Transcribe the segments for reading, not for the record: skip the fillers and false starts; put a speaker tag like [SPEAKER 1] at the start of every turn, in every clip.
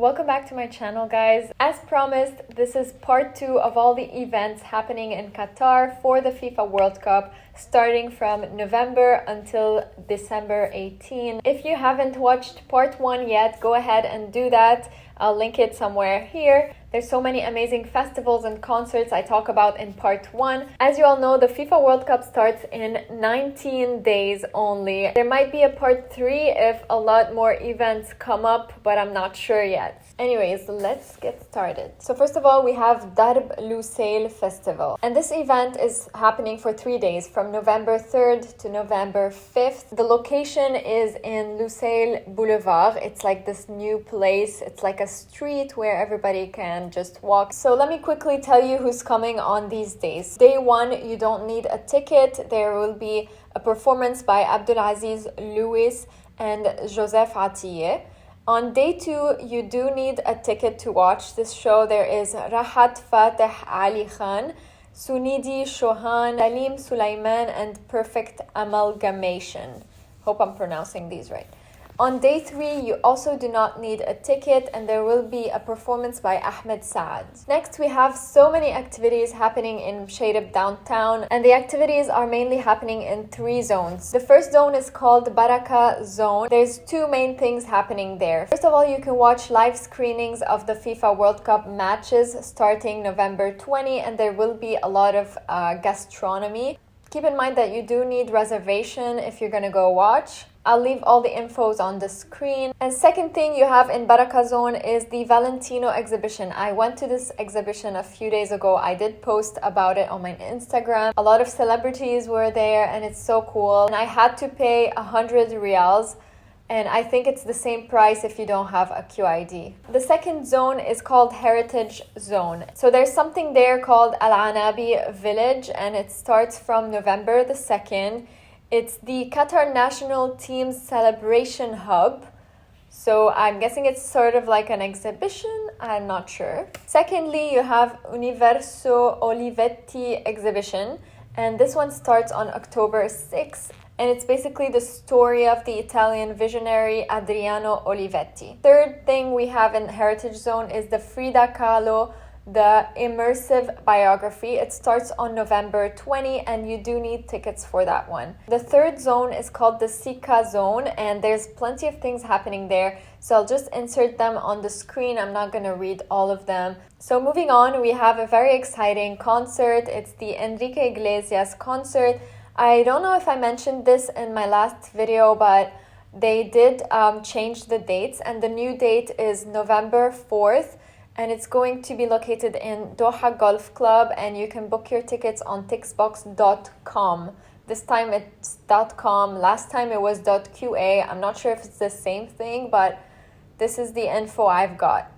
[SPEAKER 1] Welcome back to my channel, guys. As promised, this is part 2 of all the events happening in Qatar for the FIFA World Cup, starting from November until December 18. If you haven't watched part 1 yet, go ahead and do that. I'll link it somewhere here. There's so many amazing festivals and concerts I talk about in part 1. As you all know, the FIFA World Cup starts in 19 days only. There might be a part 3 if a lot more events come up, but I'm not sure yet. Anyways, let's get started. So first of all, we have Darb Lusail Festival. And this event is happening for 3 days, from November 3rd to November 5th. The location is in Lusail Boulevard. It's like this new place. It's like a street where everybody can just walk. So let me quickly tell you who's coming on these days. Day 1, you don't need a ticket. There will be a performance by Abdulaziz Louis and Joseph Atiyeh. On day 2, you do need a ticket to watch this show. There is Rahat Fateh Ali Khan, Sunidi Shohan, Salim Sulaiman, and Perfect Amalgamation. Hope I'm pronouncing these right. On day 3, you also do not need a ticket, and there will be a performance by Ahmed Saad. Next, we have so many activities happening in Shairib downtown, and the activities are mainly happening in 3 zones. The first zone is called Baraka Zone. There's 2 main things happening there. First of all, you can watch live screenings of the FIFA World Cup matches starting November 20, and there will be a lot of gastronomy. Keep in mind that you do need reservation if you're gonna go watch. I'll leave all the infos on the screen. And second thing you have in Baraka Zone is the Valentino exhibition. I went to this exhibition a few days ago. I did post about it on my Instagram. A lot of celebrities were there and it's so cool. And I had to pay 100 riyals. And I think it's the same price if you don't have a QID. The second zone is called Heritage Zone. So there's something there called Al Anabi Village, and it starts from November the 2nd. It's the Qatar national team's celebration hub. So I'm guessing it's sort of like an exhibition. I'm not sure. Secondly, you have Universo Olivetti exhibition. And this one starts on October 6th. And it's basically the story of the Italian visionary Adriano Olivetti. Third thing we have in Heritage Zone is the Frida Kahlo, the immersive biography. It starts on November 20 and you do need tickets for that one. The third zone is called the Sika Zone, and there's plenty of things happening there. So I'll just insert them on the screen. I'm not going to read all of them. So moving on, we have a very exciting concert. It's the Enrique Iglesias concert. I don't know if I mentioned this in my last video, but they did change the dates, and the new date is November 4th, and it's going to be located in Doha Golf Club, and you can book your tickets on tixbox.com. This time it's .com. Last time it was .qa. I'm not sure if it's the same thing, but this is the info I've got.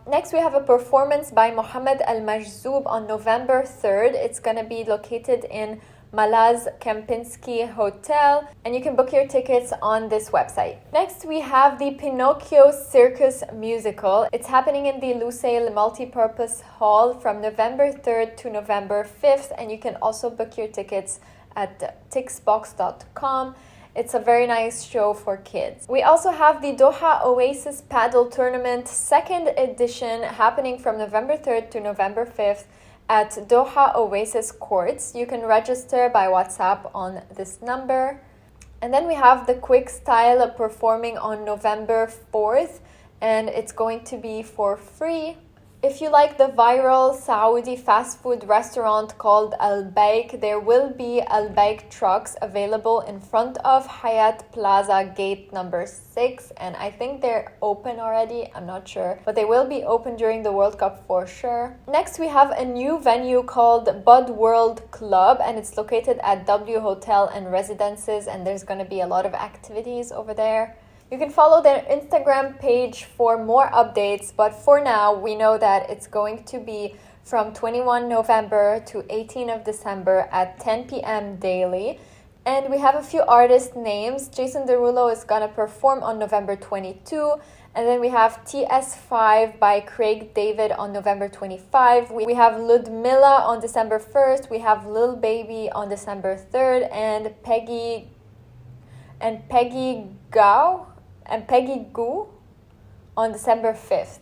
[SPEAKER 1] Next, we have a performance by Mohammed Al Majzoub on November 3rd. It's going to be located in Malaz Kempinski Hotel, and you can book your tickets on this website. Next, we have the Pinocchio Circus Musical. It's happening in the Lusail Multipurpose Hall from November 3rd to November 5th, and you can also book your tickets at tixbox.com. It's a very nice show for kids. We also have the Doha Oasis Paddle Tournament 2nd edition happening from November 3rd to November 5th at Doha Oasis Courts. You can register by WhatsApp on this number. And then we have the Quick Style performing on November 4th, and it's going to be for free. If you like the viral Saudi fast food restaurant called Al Baik, there will be Al Baik trucks available in front of Hayat Plaza gate number 6, and I think they're open already, I'm not sure, but they will be open during the World Cup for sure. Next, we have a new venue called Bud World Club, and it's located at W Hotel and Residences, and there's going to be a lot of activities over there. You can follow their Instagram page for more updates, but for now, we know that it's going to be from 21 November to 18 of December at 10 p.m. daily. And we have a few artist names. Jason Derulo is going to perform on November 22. And then we have TS5 by Craig David on November 25. We have Ludmilla on December 1st. We have Lil Baby on December 3rd. And Peggy Gou on December 5th.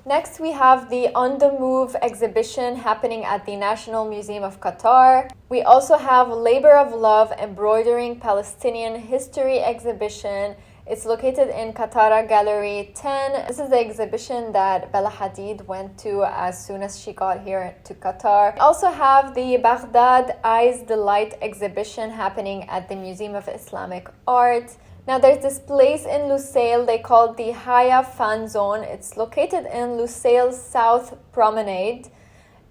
[SPEAKER 1] Next, we have the On the Move exhibition happening at the National Museum of Qatar. We also have Labor of Love Embroidering Palestinian History exhibition. It's located in QATAR Gallery 10. This is the exhibition that Bella Hadid went to as soon as she got here to Qatar. We also have the Baghdad Eyes Delight exhibition happening at the Museum of Islamic Art. Now there's this place in Lusail, they call it the Haya Fan Zone. It's located in Lusail South Promenade.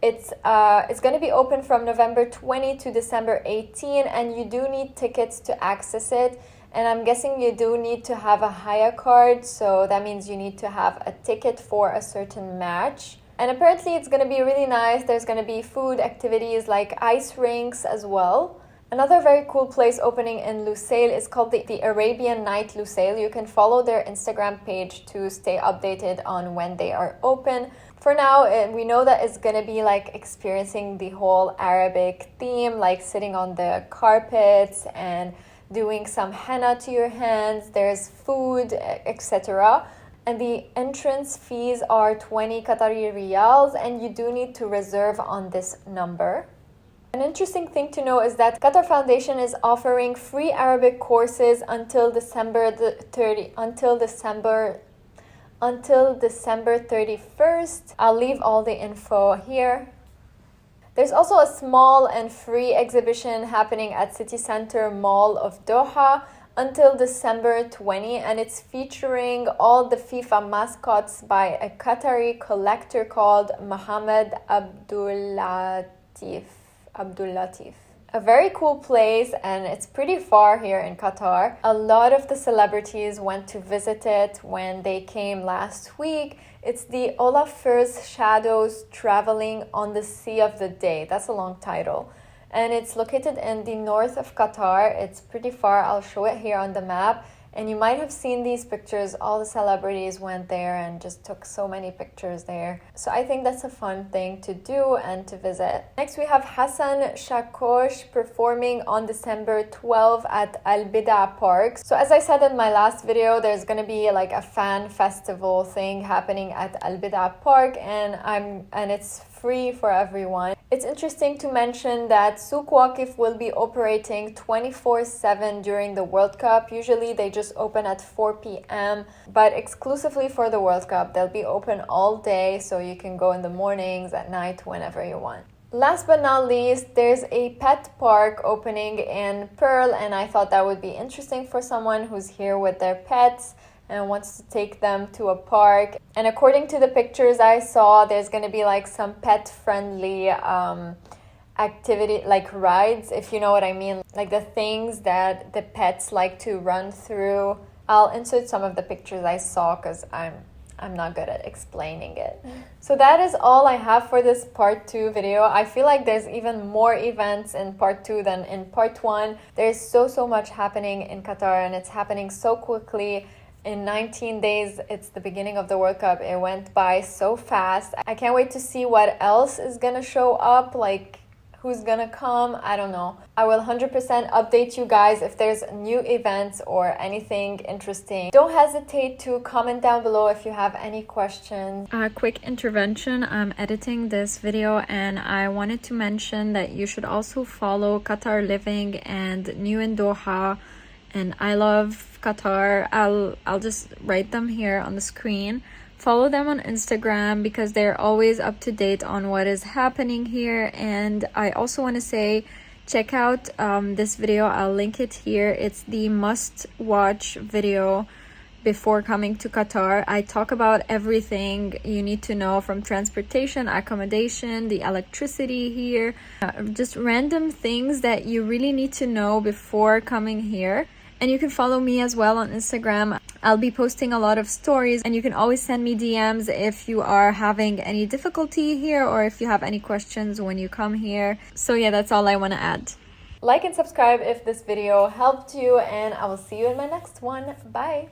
[SPEAKER 1] It's going to be open from November 20 to December 18, and you do need tickets to access it. And I'm guessing you do need to have a Haya card, so that means you need to have a ticket for a certain match. And apparently it's going to be really nice. There's going to be food, activities like ice rinks as well. Another very cool place opening in Lusail is called the Arabian Night Lusail. You can follow their Instagram page to stay updated on when they are open. For now, we know that it's going to be like experiencing the whole Arabic theme, like sitting on the carpets and doing some henna to your hands. There's food, etc. And the entrance fees are 20 Qatari riyals, and you do need to reserve on this number. An interesting thing to know is that Qatar Foundation is offering free Arabic courses until December 31st. I'll leave all the info here. There's also a small and free exhibition happening at City Center Mall of Doha until December 20, and it's featuring all the FIFA mascots by a Qatari collector called Mohammed Abdullatif. A very cool place, and it's pretty far here in Qatar. A lot of the celebrities went to visit it when they came last week. It's the Olafur's Shadows Traveling on the Sea of the Day. That's a long title. And it's located in the north of Qatar. It's pretty far. I'll show it here on the map. And you might have seen these pictures. All the celebrities went there and just took so many pictures there. So I think that's a fun thing to do and to visit. Next, we have Hassan Shakosh performing on December 12 at Al Bida Park. So as I said in my last video, there's going to be like a fan festival thing happening at Al Bida Park, and it's free for everyone. It's interesting to mention that Souk Waqif will be operating 24/7 during the World Cup. Usually they just open at 4 p.m. but exclusively for the World Cup, they'll be open all day, so you can go in the mornings, at night, whenever you want. Last but not least, there's a pet park opening in Pearl, and I thought that would be interesting for someone who's here with their pets and wants to take them to a park. And according to the pictures I saw, there's going to be like some pet-friendly activity, like rides, if you know what I mean, like the things that the pets like to run through. I'll insert some of the pictures I saw because I'm not good at explaining it. So that is all I have for this part 2 video. I feel like there's even more events in part 2 than in part 1. There's so much happening in Qatar, and it's happening so quickly. In 19 days, it's the beginning of the World Cup. It went by so fast. I can't wait to see what else is gonna show up, like who's gonna come, I don't know. I will 100% update you guys if there's new events or anything interesting. Don't hesitate to comment down below if you have any questions. Quick intervention, I'm editing this video and I wanted to mention that you should also follow Qatar Living and New in Doha and I Love Qatar. I'll just write them here on the screen. Follow them on Instagram because they're always up to date on what is happening here. And I also want to say, check out this video. I'll link it here. It's the must-watch video before coming to Qatar. I talk about everything you need to know, from transportation, accommodation, the electricity here, just random things that you really need to know before coming here. And you can follow me as well on Instagram. I'll be posting a lot of stories, and you can always send me DMs if you are having any difficulty here or if you have any questions when you come here. So yeah, that's all I want to add. Like and subscribe if this video helped you, and I will see you in my next one. Bye.